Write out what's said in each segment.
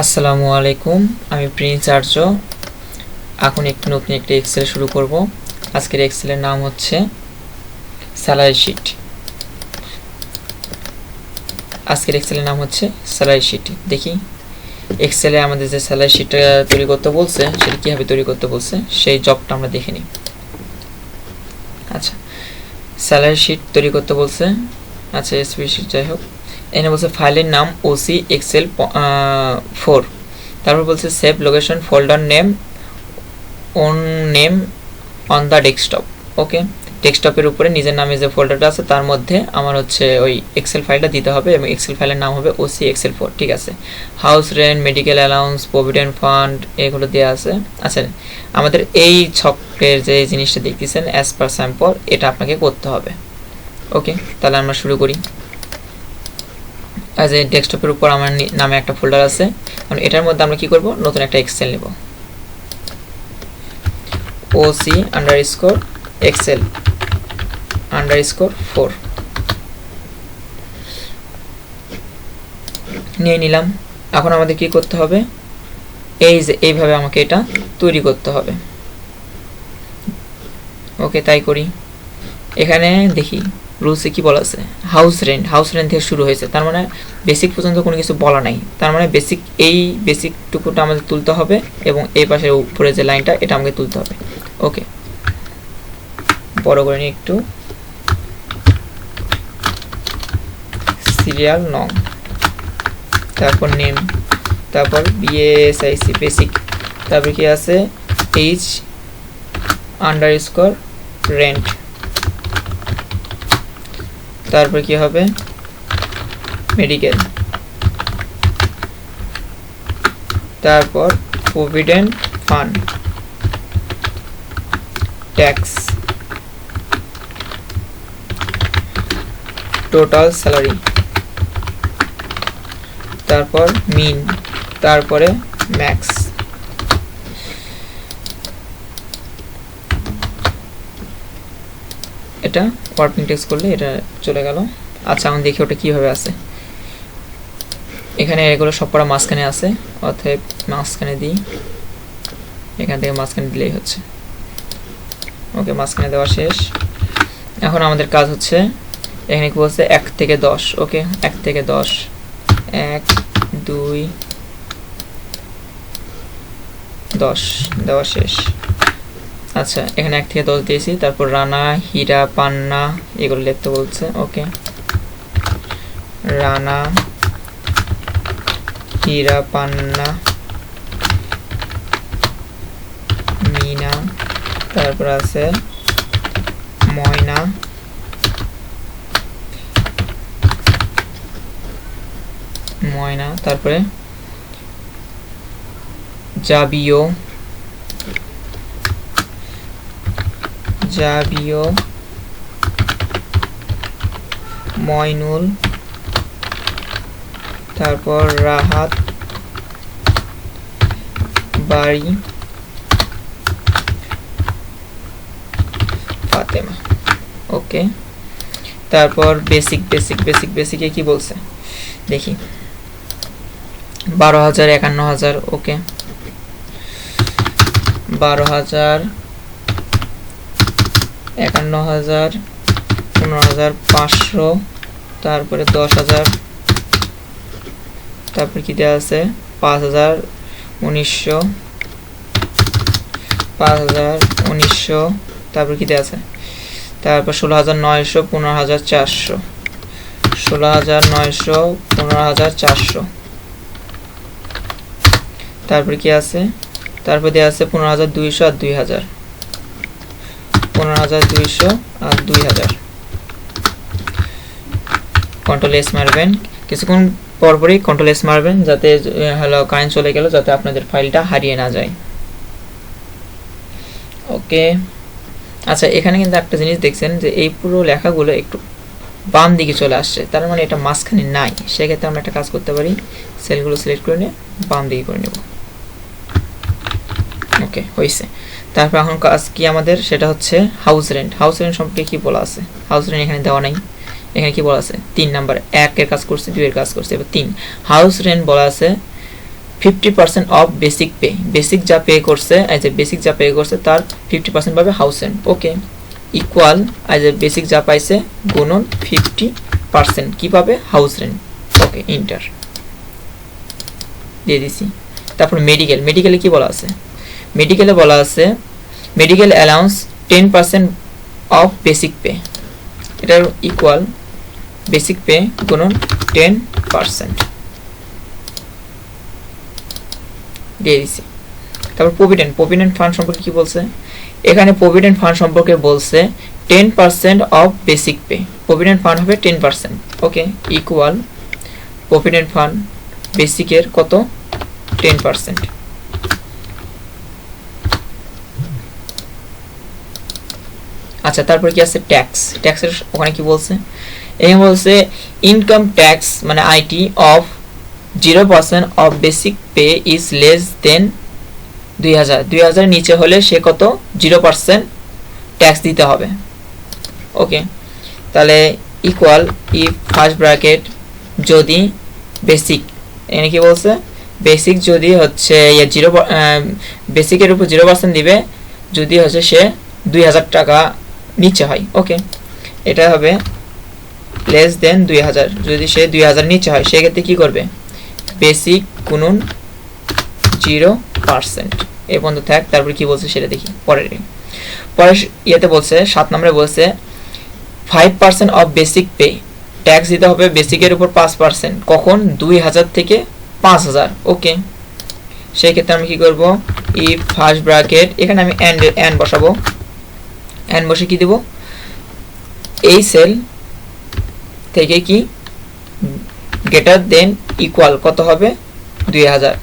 আসসালামু আলাইকুম, আমি প্রিন্স আর্য। এখন একটু নতুন একটা এক্সেল শুরু করব। আজকের এক্সেলের নাম হচ্ছে স্যালারি শিট। দেখি এক্সেলে আমাদের যে স্যালারি শিটটা তৈরি করতে বলছে সেটা কীভাবে তৈরি করতে বলছে সেই জবটা আমরা দেখে নিই। আচ্ছা, স্যালারি শিট তৈরি করতে বলছে। আচ্ছা, এসপি শিট যাই হোক, এখানে বলছে ফাইলের নাম ওসি এক্সেল 4। তারপর বলছে save location folder name own name on the desktop. Okay, ডেস্কটপের উপরে নিজের নামে যে ফোল্ডারটা আছে তার মধ্যে আমার হচ্ছে ওই এক্সেল ফাইলটা দিতে হবে এবং এক্সেল ফাইলের নাম হবে ওসি এক্সেল 4। ঠিক আছে, house rent, medical allowance, provident fund এগুলো দেওয়া আছে। আচ্ছা, আমাদের এই ছকের যে জিনিসটা দেখতেছেন অ্যাজ পার স্যাম্পল, এটা আপনাকে করতে হবে। ওকে, তাহলে আমরা শুরু করি। আজ এই ডেস্কটপের উপর আমার নামে একটা ফোল্ডার আছে, কারণ এটার মধ্যে আমরা কি করব, নতুন একটা এক্সেল নেব। ওসি আন্ডারস্কোর এক্সেল আন্ডারস্কোর 4 নিয়ে নিলাম। এখন আমাদের কি করতে হবে, এই যে এইভাবে আমাকে এটা তৈরি করতে হবে। ওকে, তাই করি। এখানে দেখি রুলসে কি বলা আছে, হাউস রেন্ট থেকে শুরু হয়েছে, তার মানে বেসিক পর্যন্ত কোনো কিছু বলা নাই। তার মানে এই বেসিকটুকুটা আমাদের তুলতে হবে এবং এই পাশের উপরে যে লাইনটা এটা আমাকে তুলতে হবে। ওকে, বড় করে নিই একটু। সিরিয়াল নং, তারপর নেম, তারপর বিএসআইসি বেসিক, তারপর কি আছে এইচ আন্ডারস্কোর রেন্ট, তারপর কি হবে মেডিকেল, তারপর provident fund, tax, total salary, তারপর মিন, তারপরে ম্যাক্স। এটা ওয়ার্কিং টেক্সট করলে এটা চলে গেল। আচ্ছা, আমি দেখি ওটা কীভাবে আছে। এখানে এগুলো সব করা মাঝখানে আছে, অতএব মাঝখানে দিই। এখান থেকে মাঝখানে দিলেই হচ্ছে। ওকে, মাঝখানে দেওয়া শেষ। এখন আমাদের কাজ হচ্ছে, এখানে কি বলছে 1 থেকে 10। ওকে, 1 থেকে 10, 1 2 10 দেওয়া শেষ। আচ্ছা, এখানে 1 থেকে 10 দিয়েছি। তারপর রানা, হীরা, পান্না এগুলো লিখতে বলছে। ওকে, রানা, হীরা, পান্না, মিনা, তারপর আছে ময়না, তারপরে জাবিও, ময়নুল, তারপর রাহাত, বাড়ি, ফাতেমা। ওকে, তারপর বেসিকে কি বলছে দেখি, 12,000, 51,000। ওকে, 12,000, 51,000, 15,500, তারপরে 10,000, তারপর কি দেওয়া আছে 5,000, 1900, 5,000, তারপর কি দেওয়া আছে, তারপর 16,900, 15,400, 16,900, 15,400, তারপর কি আছে, তারপর দেওয়া আছে 15,200 আর 2,000, 15,200 আর 2,000। কন্ট্রোল এস মারবেন, কিছুক্ষণ পরপরই কন্ট্রোল এস মারবেন যাতে হলো কারেন্ট চলে গেল, যাতে আপনাদের ফাইলটা হারিয়ে না যায়। ওকে, আচ্ছা, এখানে কিন্তু একটা জিনিস দেখছেন যে এই পুরো লেখাগুলো একটু বাম দিকে চলে আসছে, তার মানে এটা মাঝখানে নাই। সেক্ষেত্রে আমরা একটা কাজ করতে পারি, সেলগুলো সিলেক্ট করে নিয়ে বাম দিকে করে নেব। ওকে, হয়েছে। তারপর এখন কাজ কি আমাদের, সেটা হচ্ছে হাউস রেন্ট সম্পর্কে কি বলা আছে। হাউস রেন্ট এখানে দেওয়া নাই, এখানে কি বলা আছে 3 নাম্বার 1 এর কাজ করছে, 2 এর কাজ করছে, এবার 3 হাউস রেন্ট বলা আছে 50% অফ বেসিক পে, বেসিক যা পে করছে, এই যে বেসিক যা পে করছে তার 50% পাবে হাউস রেন্ট। ওকে, ইকুয়াল এই যে বেসিক যা পাইছে গুণন 50% কি পাবে হাউস রেন্ট। ওকে, ইন্টার দিয়ে দিছি। তারপর মেডিকেল, মেডিকেলে কি বলা আছে? মেডিকেলে বলা আছে medical allowance 10% of basic pay, এটার ইকুয়াল বেসিক পে গুণন 10% দিয়ে দিছি। তারপর প্রভিডেন্ট, প্রভিডেন্ট ফান্ড সম্পর্কে কি বলছে? এখানে প্রভিডেন্ট ফান্ড সম্পর্কে বলছে 10% of basic pay, provident fund হবে 10%। ওকে, ইকুয়াল প্রভিডেন্ট ফান্ড বেসিকের কত 10%। আচ্ছা, তারপর কি আছে? ট্যাক্স, ট্যাক্সের ওখানে কি বলছে? এখানে বলছে ইনকাম ট্যাক্স মানে IT of 0% of basic pay is less than 2000, 2000 নিচে হলে সে কত 0% ট্যাক্স দিতে হবে। ওকে, তাহলে ইকুয়াল ইফ ফার্স্ট ব্র্যাকেট যদি বেসিক, এখানে কি বলছে? বেসিক যদি হচ্ছে 0, বেসিকের উপর 0% দিবে যদি হচ্ছে সে 2000 টাকা নিচে হয়। ওকে, এটা হবে লেস দেন 2000, যদি সে 2000 নিচে হয় সেক্ষেত্রে কি করবে? বেসিক গুণন 0%। এই পর্যন্ত থাক। তারপর কি বলছে সেটা দেখি পরের ইয়েতে বলছে 7 নম্বরে বলছে 5% অফ বেসিক পে, ট্যাক্স দিতে হবে বেসিকের উপর 5%, কখন? 2000 থেকে 5000। ওকে, সেই ক্ষেত্রে আমি কি করব? ইফ ফার্স্ট ব্র্যাকেট, এখানে আমি এন্ড বসাবো, এন্ড বসে কি দেব? এই সেল থেকে কি গ্রেটার দেন ইকুয়াল কত হবে? 2000।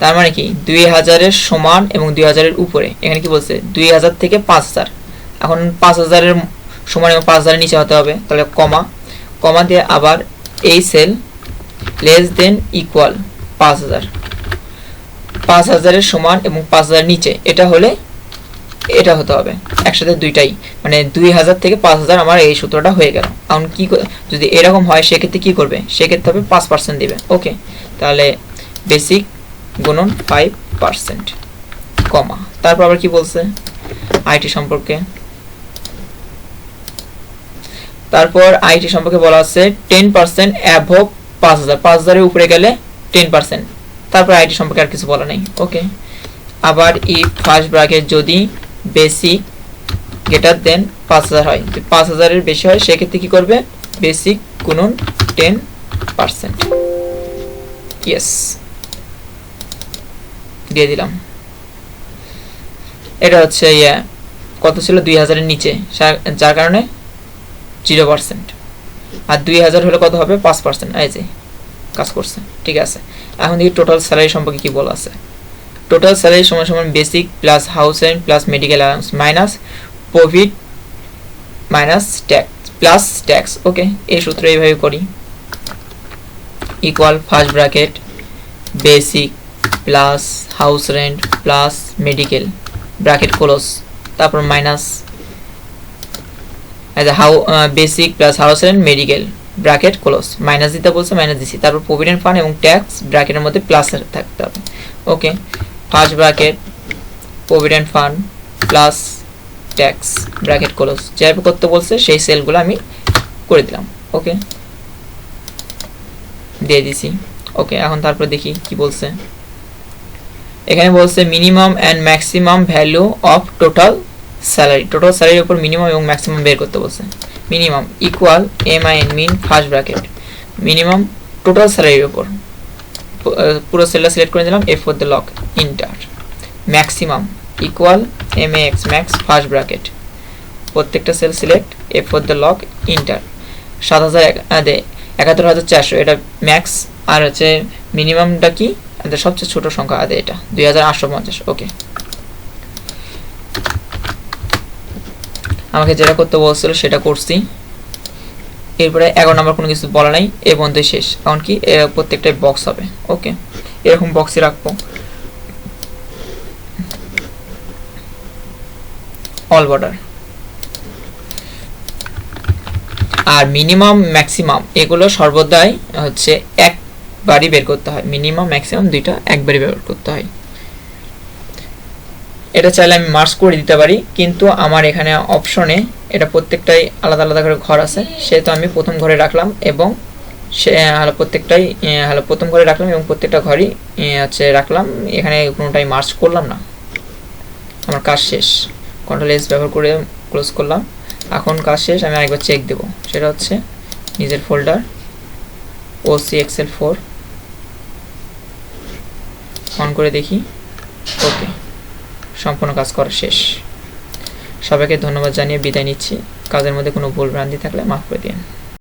তার মানে কি 2000 এর সমান এবং 2000 এর উপরে। এখানে কি বলছে? 2000 থেকে 5000, এখন 5000 এর সমান এবং 5000 এর নিচে হতে হবে, তাহলে কমা, কমা দিয়ে আবার এই সেল লেস দেন ইকুয়াল 5000, 5000 এর সমান এবং 5000 নিচে, এটা হলে এটা হতে হবে একসাথে দুইটাই, মানে 2000 থেকে 5000 আমার এই সূত্রটা হয়ে গেল। এখন কি যদি এরকম হয় সেক্ষেত্রে কি করবে? সেক্ষেত্রে হবে 5% দিবে। ওকে, তাহলে বেসিক গুণন 5%, কমা, তারপর আবার কি বলছে আইটি সম্পর্কে? তারপর আইটি সম্পর্কে বলা আছে 10% অ্যাবভ 5000, 5000 এর উপরে গেলে 10%, তারপর আইটি সম্পর্কে আর কিছু বলা নেই। ওকে, আবার ইফ ফার্স্ট ব্র্যাকেট যদি বেসিক গ্রেটার দেন 5000 হয়, 5000 এর বেশি হয় সেক্ষেত্রে কি করবে? বেসিক গুণন 10%। ইয়েস, দিয়ে দিলাম। এটা হচ্ছে কত ছিল? 2000 এর নিচে, যার কারণে 0%, আর 2000 হলে কত হবে? 5%। এই যে কাজ করছে, ঠিক আছে। এখন দেখি টোটাল স্যালারি সম্পর্কে কি বলা আছে। টোটাল স্যালারি সমান সমান basic plus house rent plus medical allowance minus profit minus tax plus tax. Okay, এই সূত্র এইভাবে করি, equal first bracket basic plus house rent plus medical bracket close, তারপর minus basic plus house rent medical bracket close, minus দিতে বলছে minus দিছি, তারপর provident fund এবং ট্যাক্স ব্র্যাকেটের মধ্যে প্লাস থাকতে হবে। Okay, first bracket provident fund plus tax bracket close, যেভাবে করতে বলছে সেই সেলগুলো আমি করে দিলাম। ওকে, দিয়ে দিছি। ওকে, এখন তারপর দেখি কি বলছে। এখানে বলছে minimum and maximum value of total salary, total স্যালারির উপর মিনিমাম এবং ম্যাক্সিমাম বের করতে বলছে। Minimum equal MIN min first bracket minimum total স্যালারির উপর, পুরো সেলটা সিলেক্ট করে দিলাম, F4 the lock, enter. Maximum equal MAX max first bracket, প্রত্যেকটা cell select, F4 the lock, enter. 7,400 এটা ম্যাক্স, আর হচ্ছে মিনিমামটা কি সবচেয়ে ছোট সংখ্যা এটা 2850। ওকে, আমাকে যেটা করতে বলছিল সেটা করছি। এরপরে 11 নম্বর কোনো কিছু বলা নাই, এই পর্যন্তই শেষ। এখন কি প্রত্যেকটাই বক্স হবে। ওকে, এরকম বক্সে রাখবো অল বর্ডার। আর মিনিমাম ম্যাক্সিমাম এগুলো সর্বদাই হচ্ছে বারই বের করতে হয়, মিনিমাম ম্যাক্সিমাম দুইটা একবারই বের করতে হয়। এটা চাইলে আমি মার্জ করে দিতে পারি, কিন্তু আমার এখানে অপশনে এটা প্রত্যেকটাই আলাদা আলাদা করে ঘর আছে, সেহেতু আমি প্রথম ঘরে রাখলাম এবং সে প্রত্যেকটাই প্রথম ঘরে রাখলাম এবং প্রত্যেকটা ঘরই হচ্ছে রাখলাম, এখানে কোনোটাই মার্জ করলাম না। আমার কাজ শেষ, কন্ট্রোল এস ব্যবহার করে ক্লোজ করলাম। এখন কাজ শেষ, আমি আরেকবার চেক দেবো, সেটা হচ্ছে নিজের ফোল্ডার ওসি এক্সেল 4 অন করে দেখি। ওকে, সম্পূর্ণ কাজ করা শেষ। সবাইকে ধন্যবাদ জানিয়ে বিদায় নিচ্ছি। কাজের মধ্যে কোনো ভুল ভ্রান্তি থাকলে মাফ করে দিন।